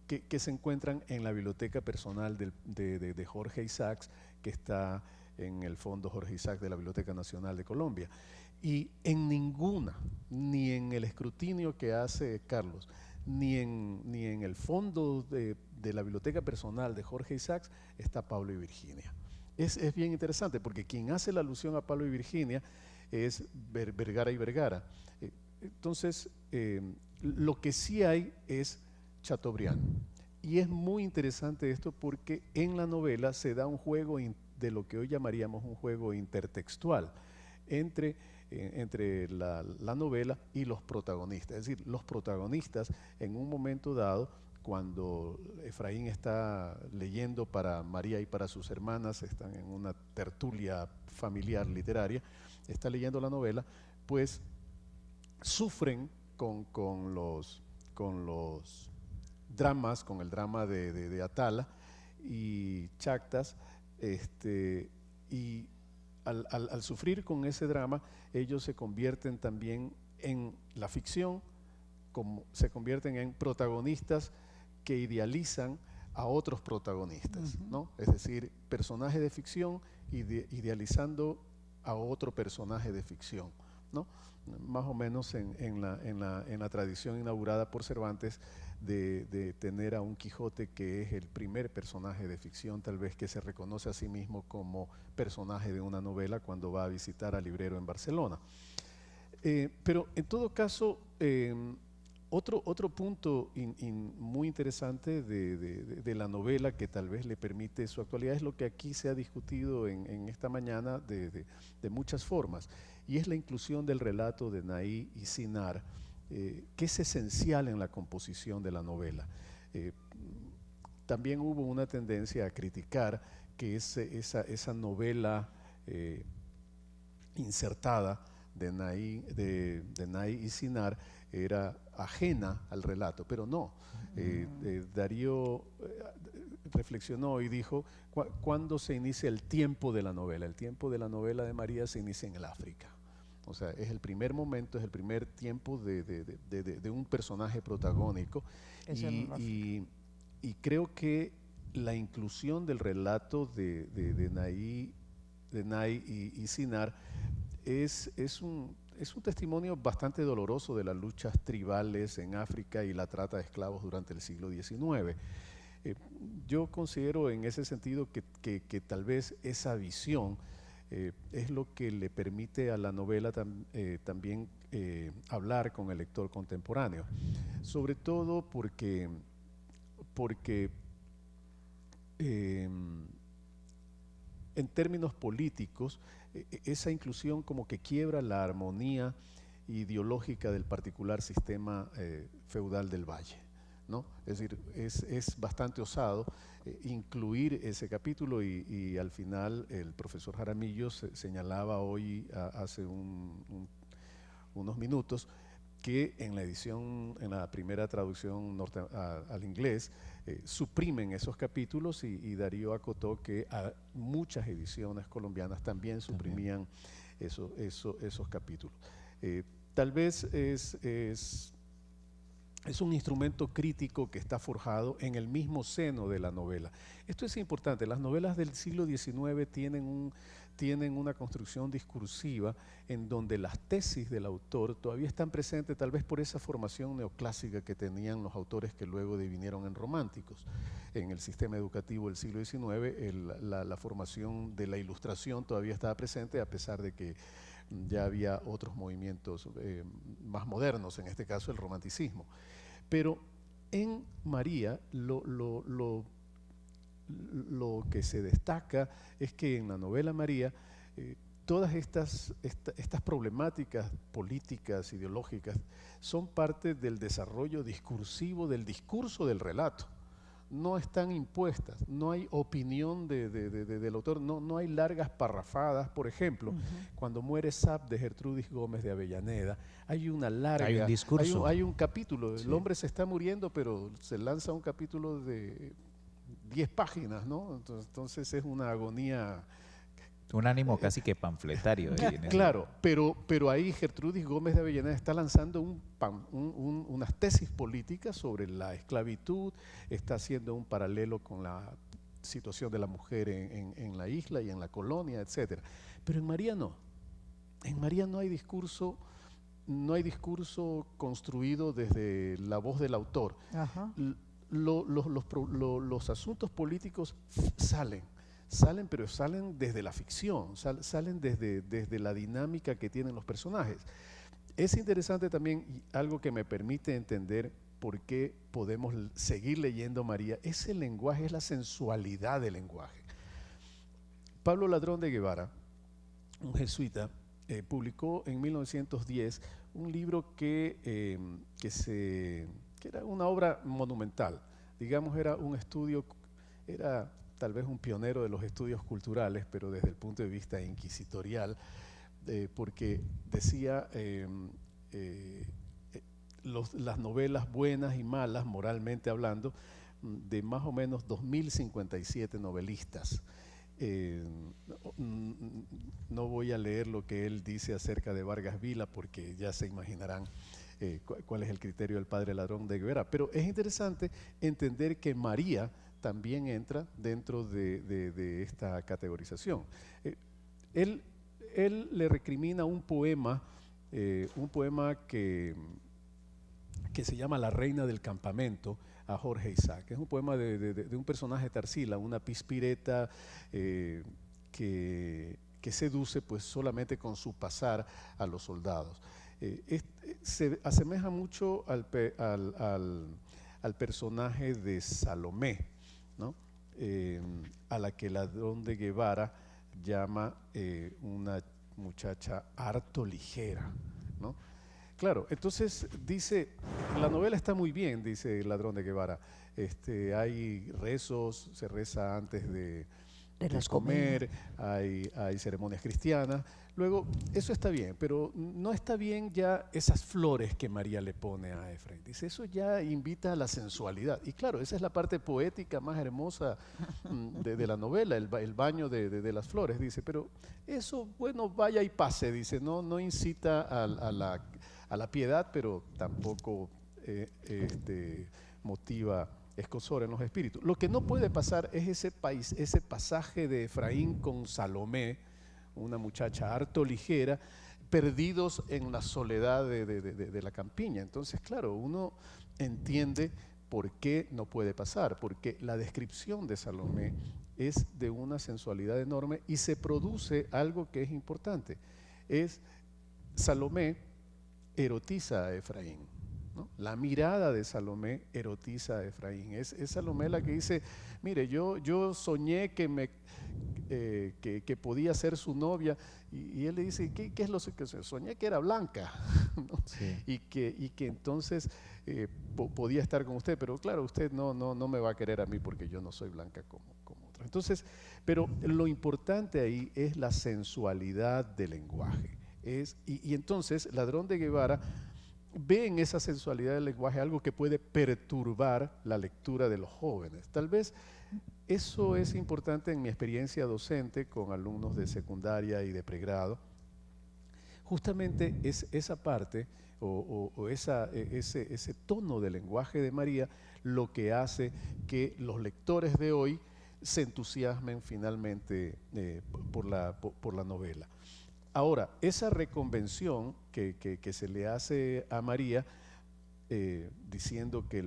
que se encuentran en la biblioteca personal de Jorge Isaacs, que está en el Fondo Jorge Isaacs de la Biblioteca Nacional de Colombia. Y en ninguna, ni en el escrutinio que hace Carlos, ni en el fondo de la biblioteca personal de Jorge Isaacs, está Pablo y Virginia. Es bien interesante porque quien hace la alusión a Pablo y Virginia es Vergara y Vergara. Entonces, lo que sí hay es Chateaubriand. Y es muy interesante esto porque en la novela se da un juego de lo que hoy llamaríamos un juego intertextual entre la novela y los protagonistas. Es decir, los protagonistas en un momento dado, cuando Efraín está leyendo para María y para sus hermanas, están en una tertulia familiar literaria, está leyendo la novela, pues sufren con los dramas, con el drama de Atala y Chactas, y al sufrir con ese drama, ellos se convierten también en la ficción, se convierten en protagonistas que idealizan a otros protagonistas, ¿no? Es decir, personajes de ficción idealizando a otro personaje de ficción, ¿no? Más o menos en la tradición inaugurada por Cervantes de tener a un Quijote que es el primer personaje de ficción, tal vez, que se reconoce a sí mismo como personaje de una novela cuando va a visitar al librero en Barcelona. Pero en todo caso, otro punto muy interesante de la novela que tal vez le permite su actualidad es lo que aquí se ha discutido en esta mañana de muchas formas, y es la inclusión del relato de Naí y Sinar, que es esencial en la composición de la novela. También hubo una tendencia a criticar que esa novela insertada de Naí y Sinar era ajena al relato, pero no. Darío reflexionó y dijo, ¿cuándo se inicia el tiempo de la novela? El tiempo de la novela de María se inicia en el África. O sea, es el primer momento, es el primer tiempo de un personaje protagónico. Y creo que la inclusión del relato de Nay y Sinar es un testimonio bastante doloroso de las luchas tribales en África y la trata de esclavos durante el siglo XIX. Yo considero en ese sentido que tal vez esa visión es lo que le permite a la novela también hablar con el lector contemporáneo, sobre todo porque en términos políticos, esa inclusión como que quiebra la armonía ideológica del particular sistema feudal del Valle, ¿no? Es decir, es bastante osado incluir ese capítulo y al final el profesor Jaramillo señalaba hoy, hace unos minutos, que en la edición, en la primera traducción al inglés, suprimen esos capítulos y Darío acotó que a muchas ediciones colombianas también suprimían esos capítulos. Tal vez es un instrumento crítico que está forjado en el mismo seno de la novela. Esto es importante, las novelas del siglo XIX tienen una construcción discursiva en donde las tesis del autor todavía están presentes, tal vez por esa formación neoclásica que tenían los autores que luego divinieron en románticos. En el sistema educativo del siglo XIX, la formación de la ilustración todavía estaba presente, a pesar de que ya había otros movimientos más modernos, en este caso el romanticismo. Pero en María lo que se destaca es que en la novela María todas estas problemáticas políticas, ideológicas, son parte del desarrollo discursivo del discurso del relato. No están impuestas, no hay opinión del autor, no hay largas parrafadas. Por ejemplo, cuando muere Sap de Gertrudis Gómez de Avellaneda, hay una larga, hay un discurso, hay un capítulo, el hombre se está muriendo, pero se lanza un capítulo de 10 páginas, ¿no? Entonces es una agonía. Un ánimo casi que panfletario. Claro, pero ahí Gertrudis Gómez de Avellaneda está lanzando unas tesis políticas sobre la esclavitud, está haciendo un paralelo con la situación de la mujer en la isla y en la colonia, etc. Pero en María no. En María no hay discurso construido desde la voz del autor. Los asuntos políticos salen, pero salen desde la ficción, salen desde la dinámica que tienen los personajes. Es interesante también, y algo que me permite entender por qué podemos seguir leyendo María, es el lenguaje, es la sensualidad del lenguaje. Pablo Ladrón de Guevara, un jesuita, publicó en 1910 un libro que era una obra monumental, digamos, era un estudio, era tal vez un pionero de los estudios culturales, pero desde el punto de vista inquisitorial, porque decía las novelas buenas y malas, moralmente hablando, de más o menos 2057 novelistas. No voy a leer lo que él dice acerca de Vargas Vila, porque ya se imaginarán cuál es el criterio del padre Ladrón de Guevara, pero es interesante entender que María también entra dentro de esta categorización. Él le recrimina un poema que se llama La Reina del Campamento a Jorge Isaac. Es un poema de un personaje Tarsila, una pispireta que seduce pues solamente con su pasar a los soldados. Se asemeja mucho al personaje de Salomé, ¿no? A la que Ladrón de Guevara llama una muchacha harto ligera, ¿no? Claro, entonces dice, la novela está muy bien, dice Ladrón de Guevara, hay rezos, se reza antes De las comer, hay ceremonias cristianas. Luego, eso está bien, pero no está bien ya esas flores que María le pone a Efraín. Dice, eso ya invita a la sensualidad. Y claro, esa es la parte poética más hermosa de la novela, el baño de las flores, dice. Pero eso, bueno, vaya y pase, dice, no incita a la piedad, pero tampoco motiva escozor en los espíritus. Lo que no puede pasar es ese pasaje de Efraín con Salomé, una muchacha harto ligera, perdidos en la soledad de la campiña. Entonces, claro, uno entiende por qué no puede pasar, porque la descripción de Salomé es de una sensualidad enorme y se produce algo que es importante. Salomé erotiza a Efraín, ¿no? La mirada de Salomé erotiza a Efraín. Es Salomé la que dice, mire, yo soñé que podía ser su novia, y él le dice, ¿qué es lo que soñé? Que era blanca, ¿no? Sí. y que entonces podía estar con usted, pero claro, usted no me va a querer a mí porque yo no soy blanca como otra. Entonces, pero lo importante ahí es la sensualidad del lenguaje. Y entonces Ladrón de Guevara ve en esa sensualidad del lenguaje algo que puede perturbar la lectura de los jóvenes. Tal vez eso es importante en mi experiencia docente con alumnos de secundaria y de pregrado. Justamente es esa parte o ese tono del lenguaje de María lo que hace que los lectores de hoy se entusiasmen finalmente por la novela. Ahora, esa reconvención que se le hace a María, diciendo que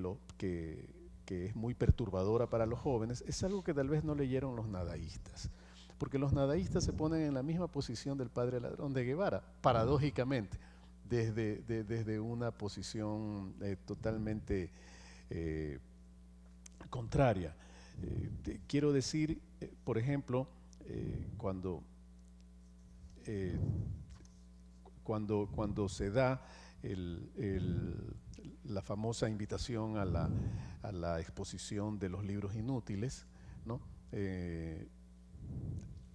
es muy perturbadora para los jóvenes, es algo que tal vez no leyeron los nadaístas, porque los nadaístas se ponen en la misma posición del padre Ladrón de Guevara, paradójicamente, desde una posición totalmente contraria. Quiero decir, por ejemplo, cuando se da la famosa invitación a la exposición de los libros inútiles, ¿no?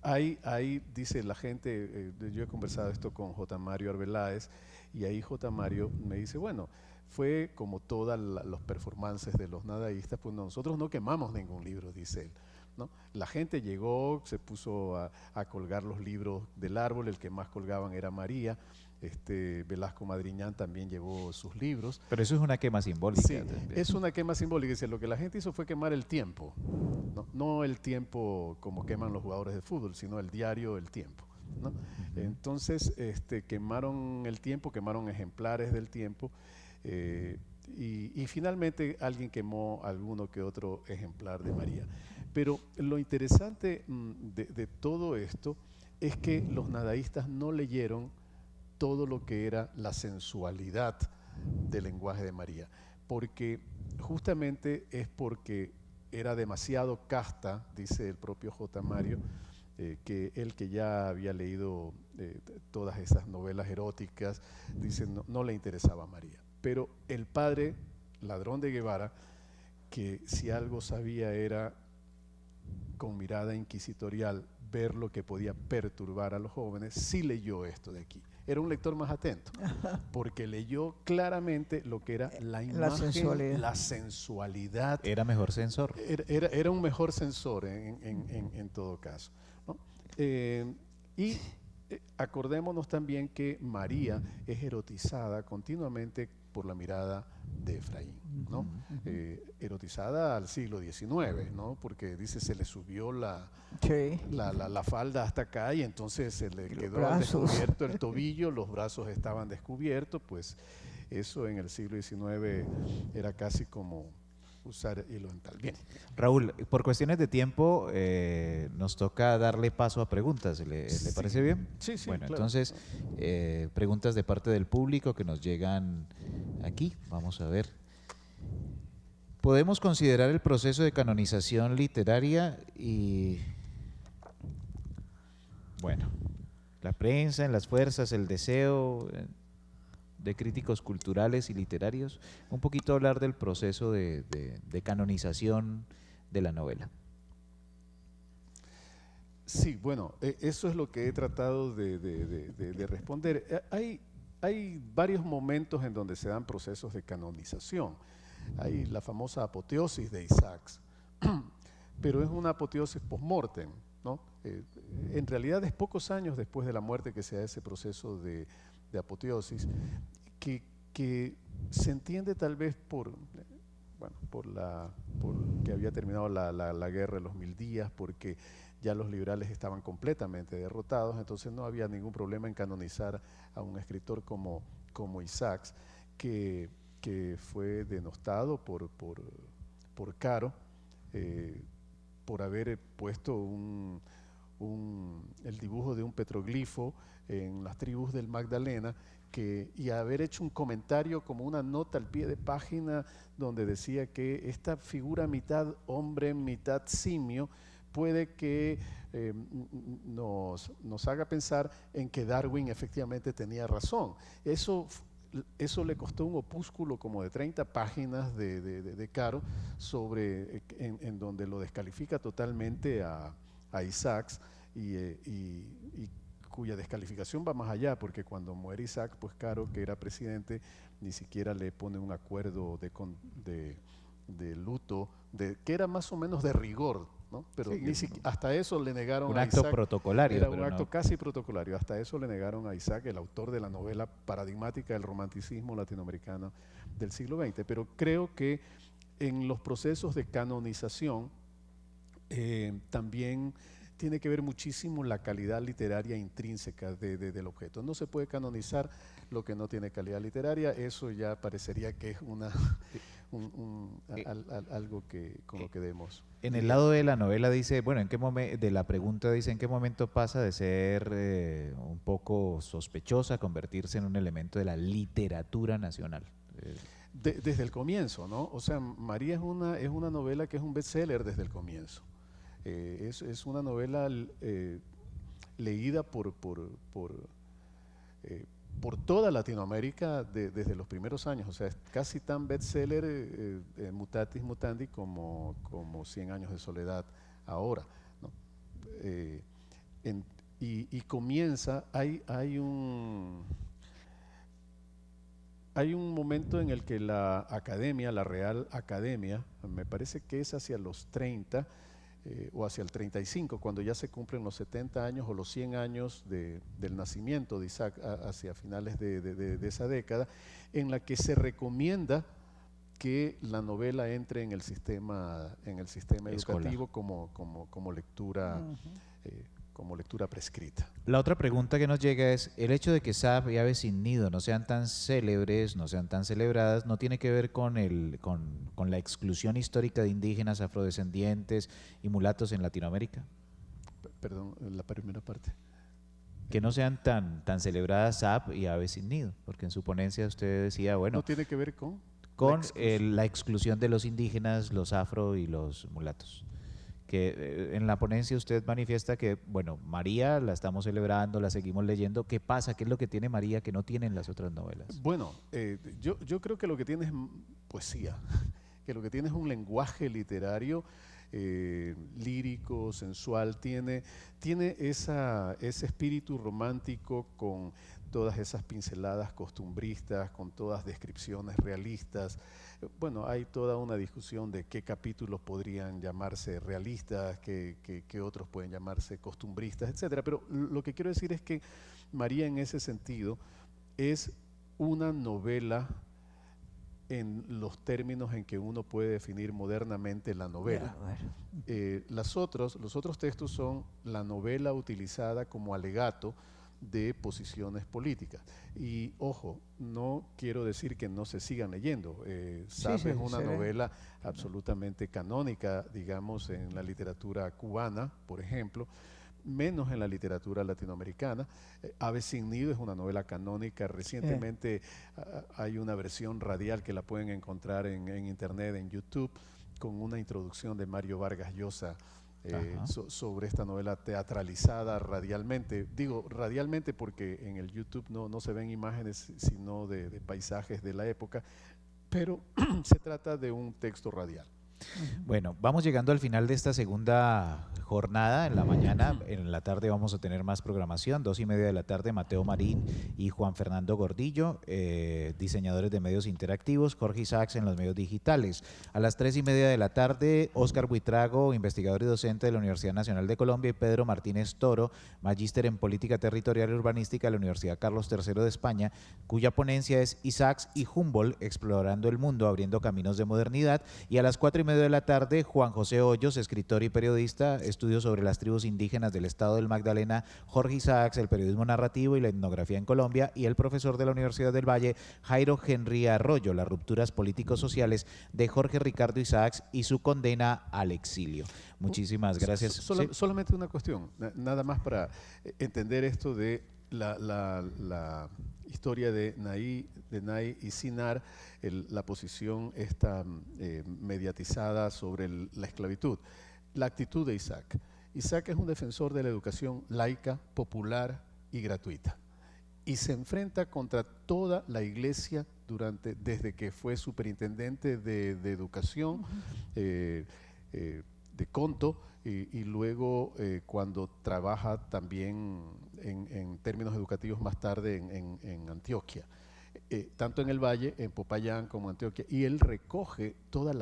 Ahí dice la gente, yo he conversado esto con J. Mario Arbeláez, y ahí J. Mario me dice, bueno, fue como todas los performances de los nadaístas, pues nosotros no quemamos ningún libro, dice él, ¿no? La gente llegó, se puso a colgar los libros del árbol, el que más colgaban era María. Velasco Madriñán también llevó sus libros. Pero eso es una quema simbólica. Sí, es una quema simbólica. Dice, lo que la gente hizo fue quemar el tiempo, no el tiempo como queman los jugadores de fútbol, sino el diario El Tiempo, ¿no? Entonces quemaron el tiempo, quemaron ejemplares del tiempo, y finalmente alguien quemó alguno que otro ejemplar de María. Pero lo interesante de todo esto es que los nadaístas no leyeron todo lo que era la sensualidad del lenguaje de María, porque justamente es porque era demasiado casta, dice el propio J. Mario, que él, que ya había leído todas esas novelas eróticas, dice no le interesaba a María. Pero el padre Ladrón de Guevara, que si algo sabía era con mirada inquisitorial ver lo que podía perturbar a los jóvenes, sí leyó esto de aquí. Era un lector más atento, porque leyó claramente lo que era la imagen, la sensualidad. Era mejor censor. Era un mejor censor en todo caso, ¿no? Y acordémonos también que María es erotizada continuamente por la mirada de Efraín, ¿no? Erotizada al siglo XIX, ¿no? Porque dice, se le subió la falda hasta acá y entonces se le quedó al descubierto el tobillo, los brazos estaban descubiertos, pues eso en el siglo XIX era casi como usar hilo dental. Bien. Raúl, por cuestiones de tiempo nos toca darle paso a preguntas. ¿Le parece bien? Sí, bueno, claro. Entonces, preguntas de parte del público que nos llegan aquí. Vamos a ver. ¿Podemos considerar el proceso de canonización literaria y, bueno, la prensa, en las fuerzas, el deseo de críticos culturales y literarios, un poquito hablar del proceso de canonización de la novela? Sí, bueno, eso es lo que he tratado de responder. Hay varios momentos en donde se dan procesos de canonización. Hay la famosa apoteosis de Isaacs, pero es una apoteosis post-mortem, ¿no? En realidad es pocos años después de la muerte que se da ese proceso de apoteosis, que se entiende tal vez por que había terminado la guerra de los 1000 días, porque ya los liberales estaban completamente derrotados, entonces no había ningún problema en canonizar a un escritor como Isaacs, que fue denostado por Caro, por haber puesto el dibujo de un petroglifo en las tribus del Magdalena, y haber hecho un comentario como una nota al pie de página donde decía que esta figura mitad hombre, mitad simio, puede que nos haga pensar en que Darwin efectivamente tenía razón. Eso le costó un opúsculo como de 30 páginas de Caro, en donde lo descalifica totalmente a Isaacs y cuya descalificación va más allá, porque cuando muere Isaac, pues Caro, que era presidente, ni siquiera le pone un acuerdo de luto, que era más o menos de rigor, ¿no? Pero sí, hasta eso le negaron a Isaac. Un acto protocolario. Era un acto casi protocolario. Hasta eso le negaron a Isaac, el autor de la novela paradigmática del romanticismo latinoamericano del siglo XX. Pero creo que en los procesos de canonización también tiene que ver muchísimo la calidad literaria intrínseca del objeto. No se puede canonizar lo que no tiene calidad literaria, eso ya parecería que es algo con lo que debemos. En el lado de la novela dice, bueno, de la pregunta dice, ¿en qué momento pasa de ser un poco sospechosa a convertirse en un elemento de la literatura nacional? Desde el comienzo, ¿no? O sea, María es una novela que es un bestseller desde el comienzo. Es una novela leída por toda Latinoamérica desde los primeros años, o sea, es casi tan bestseller mutatis mutandi como 100 años de soledad ahora, ¿no? Y comienza, hay un momento en el que la academia, la Real Academia, me parece que es hacia los 30, o hacia el 35, cuando ya se cumplen los 70 años o los 100 años del nacimiento de Isaac, hacia finales de esa década, en la que se recomienda que la novela entre en el sistema educativo como lectura, como lectura prescrita. La otra pregunta que nos llega es, el hecho de que Sap y Ave sin Nido no sean tan célebres, no sean tan celebradas, ¿no tiene que ver con la exclusión histórica de indígenas, afrodescendientes y mulatos en Latinoamérica? Perdón, la primera parte. Que no sean tan celebradas Sap y Ave sin Nido, porque en su ponencia usted decía, bueno… ¿No tiene que ver con la exclusión de los indígenas, los afro y los mulatos? Que en la ponencia usted manifiesta que, bueno, María la estamos celebrando, la seguimos leyendo. ¿Qué pasa? ¿Qué es lo que tiene María que no tienen las otras novelas? Bueno, yo creo que lo que tiene es poesía, que lo que tiene es un lenguaje literario lírico, sensual, tiene ese espíritu romántico con todas esas pinceladas costumbristas, con todas descripciones realistas. Bueno, hay toda una discusión de qué capítulos podrían llamarse realistas, qué otros pueden llamarse costumbristas, etcétera. Pero lo que quiero decir es que María, en ese sentido, es una novela en los términos en que uno puede definir modernamente la novela. Los otros textos son la novela utilizada como alegato de posiciones políticas. Y ojo, no quiero decir que no se sigan leyendo. Sap es una novela absolutamente canónica, digamos, en la literatura cubana, por ejemplo, menos en la literatura latinoamericana. Ave sin Nido es una novela canónica. Recientemente hay una versión radial que la pueden encontrar en internet, en YouTube, con una introducción de Mario Vargas Llosa sobre esta novela teatralizada radialmente. Digo radialmente porque en el YouTube no se ven imágenes sino de paisajes de la época, pero se trata de un texto radial. Bueno, vamos llegando al final de esta segunda jornada. En la mañana, en la tarde vamos a tener más programación. 2:30 de la tarde, Mateo Marín y Juan Fernando Gordillo, diseñadores de medios interactivos. Jorge Isaacs en los medios digitales. A las 3:30 de la tarde, Óscar Buitrago, investigador y docente de la Universidad Nacional de Colombia, y Pedro Martínez Toro, magíster en política territorial y urbanística de la Universidad Carlos III de España, cuya ponencia es Isaacs y Humboldt explorando el mundo, abriendo caminos de modernidad. Y a las 4:30 de la tarde, Juan José Hoyos, escritor y periodista, estudios sobre las tribus indígenas del estado del Magdalena, Jorge Isaacs, el periodismo narrativo y la etnografía en Colombia, y el profesor de la Universidad del Valle, Jairo Henry Arroyo, las rupturas políticos-sociales de Jorge Ricardo Isaacs y su condena al exilio. Muchísimas gracias. Solamente una cuestión, nada más para entender esto de la historia de Nay y Sinar, la posición esta mediatizada sobre la esclavitud. La actitud de Isaac. Isaac es un defensor de la educación laica, popular y gratuita. Y se enfrenta contra toda la iglesia desde que fue superintendente de educación de Conto y luego cuando trabaja también en términos educativos más tarde en Antioquia. Tanto en el Valle, en Popayán como en Antioquia. Y él recoge todas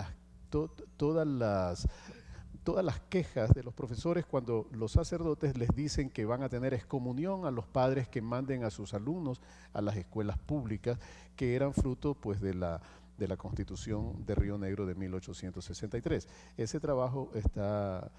las quejas de los profesores cuando los sacerdotes les dicen que van a tener excomunión a los padres que manden a sus alumnos a las escuelas públicas, que eran fruto pues de la Constitución de Río Negro de 1863. Ese trabajo está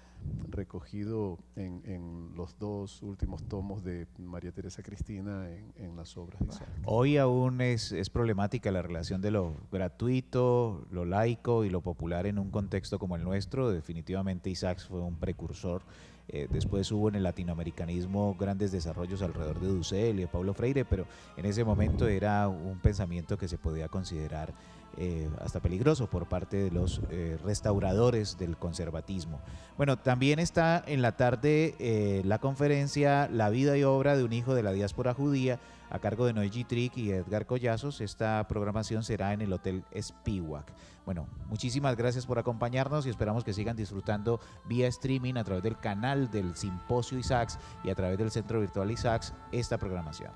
recogido en los 2 últimos tomos de María Teresa Cristina en las obras de Isaac. Hoy aún es problemática la relación de lo gratuito, lo laico y lo popular en un contexto como el nuestro. Definitivamente Isaacs fue un precursor. Después hubo en el latinoamericanismo grandes desarrollos alrededor de Dussel y de Paulo Freire, pero en ese momento era un pensamiento que se podía considerar hasta peligroso por parte de los restauradores del conservatismo. Bueno, también está en la tarde la conferencia La vida y obra de un hijo de la diáspora judía, a cargo de Noé Gitrick y Edgar Collazos. Esta programación será en el Hotel Spiwak. Bueno, muchísimas gracias por acompañarnos y esperamos que sigan disfrutando vía streaming a través del canal del Simposio Isaacs y a través del Centro Virtual Isaacs esta programación.